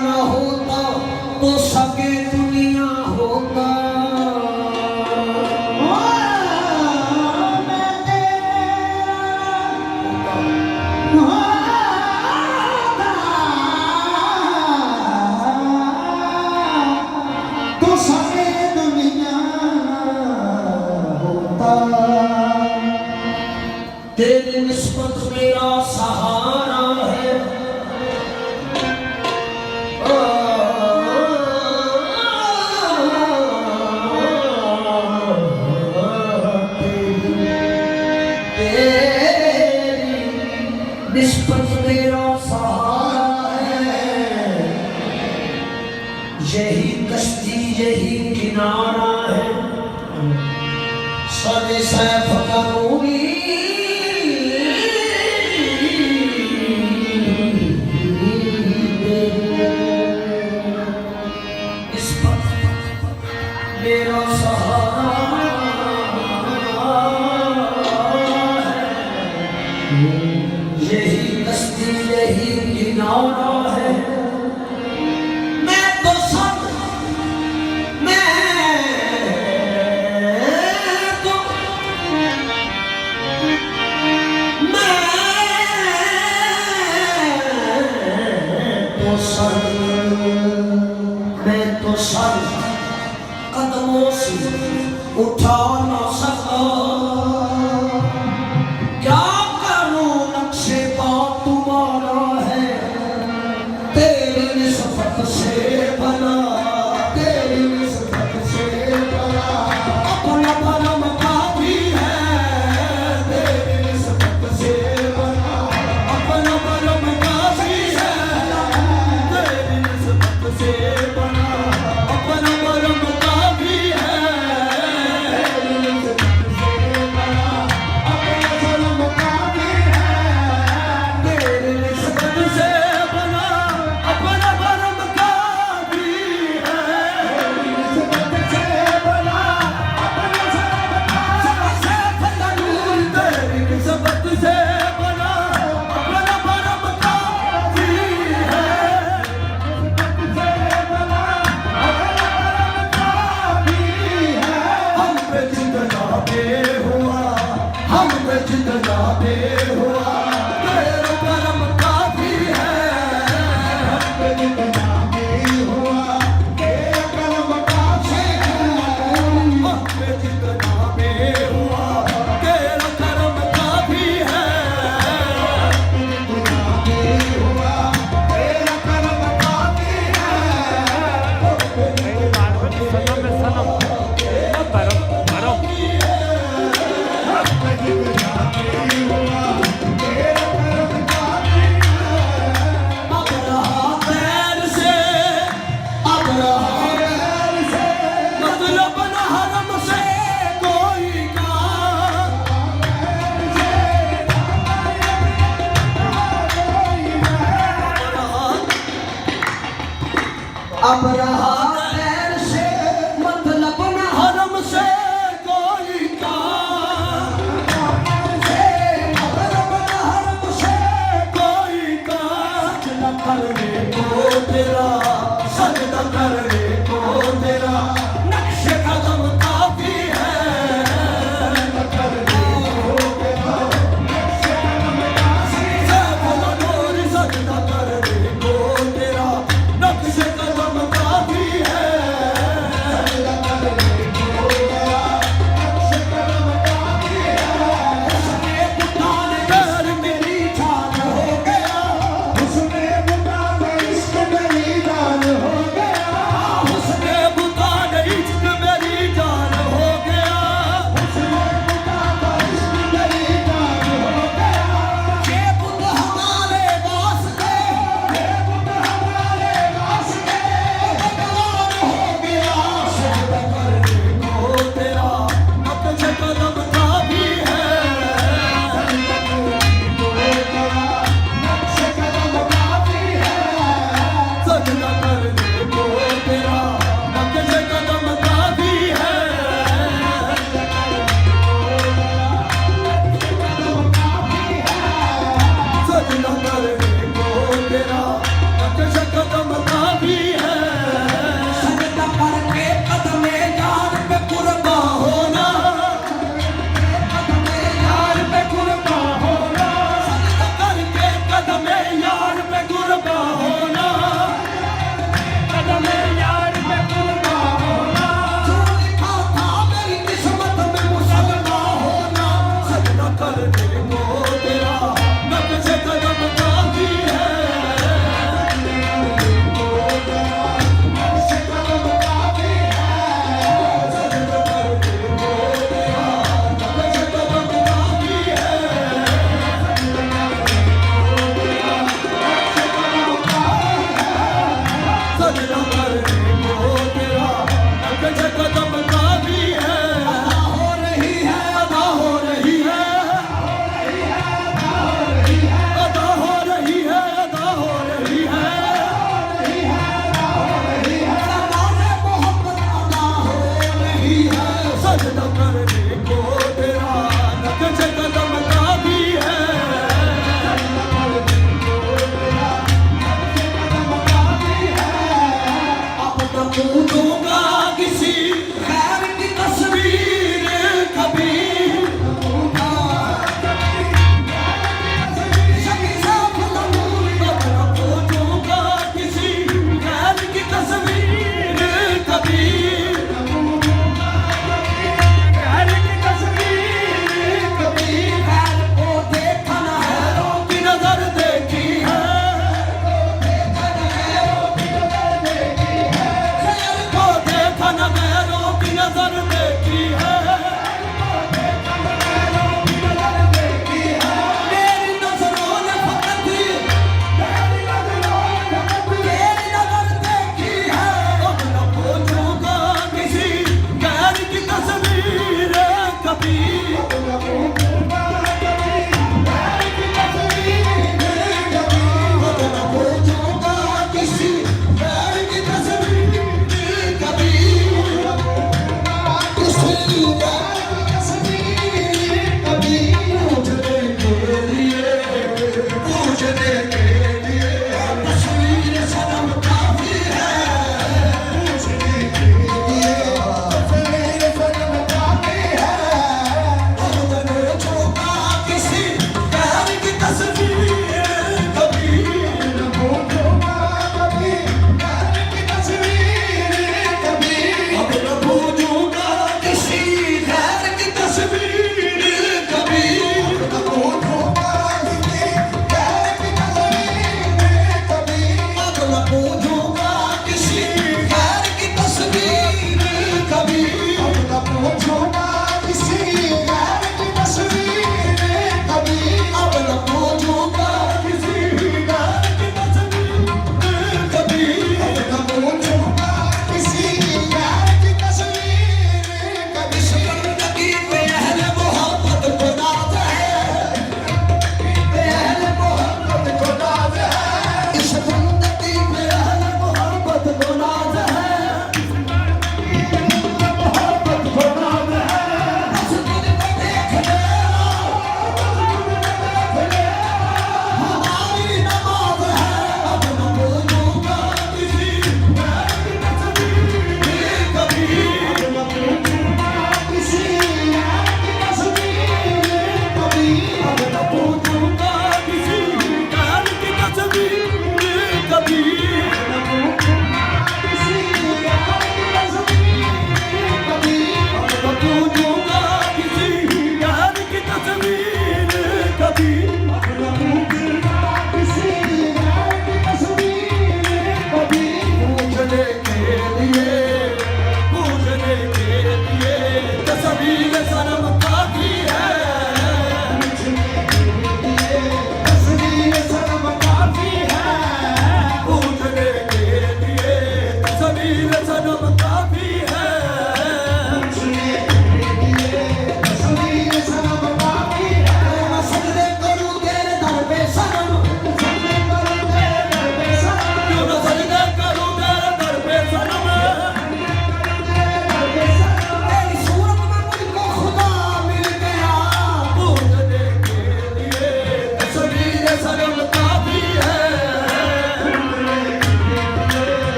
न होता तो सके दुनिया होता। तो सके दुनिया होता। तेरी निस्बत मेरा सहारा है। निस्बत मेरा सहारा है। यही कश्ती यही किनारा है। सर सैफ करूंगी मेरा सहारा है। यही कश्ती यही किनारा है। मैं तो सब मैं तो सर कदमों से उठा न सका। क्या करूं नक्शे पा तुम्हारा है। तेरी निस्बत से बना तेरी निस्बत से बना अपना परम काफी है। तेरी निस्बत से बना अपना परम काफी है। तेरी निस्बत से बना अपना परम काफी है। तेरी निस्बत से बना अपना परम काफी है। तेरी निस्बत से बना अपना परम काफी है। हम पे जितना पे हुआ हम पे जितना पे हुआ तेरा परम काफी है। हम पे जितना पे हुआ तेरा परम काफी है। हम पे जितना पे हुआ तेरा परम काफी है। जितना पे हुआ तेरा परम काफी अब रहा पैर से अब रहा पैर से मतलब न हरम से कोई का। अब रहा पैर से मतलब न हरम से कोई का। सजदा करने को तेरा सजदा करने को तेरा नक्शे कदम काफी है। सजदा करने को तेरा नक्शे कदम काफी है। सजदा करने को तेरा नक्शे कदम काफी है। सजदा करने को तेरा नक्शे कदम काफी है। उसने पुकार कर मेरी जान हो गया। उसने पुकार इश्क मेरी जान हो गया। उसने पुकार इश्क मेरी जान हो गया। उसने पुकार इश्क मेरी जान हो गया। ये पुत हमारे वास्ते ये पुत हमारे वास्ते भगवान हो गया। सजदा करने को तेरा नक्शे कदम काफी है। सजदा करने को तेरा नक्शे कदम काफी है। सजदा करने को तेरा नक्शे कदम काफी है। सजदा करने को तेरा नक्शे कदम काफी है।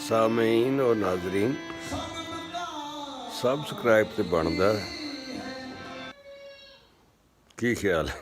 ਸਾਮਈਨ ਔਰ ਨਾਜ਼ਰੀਨ ਸਬਸਕ੍ਰਾਈਬ ਤੇ ਬਣਦਾ ਕੀ ਖਿਆਲ ਹੈ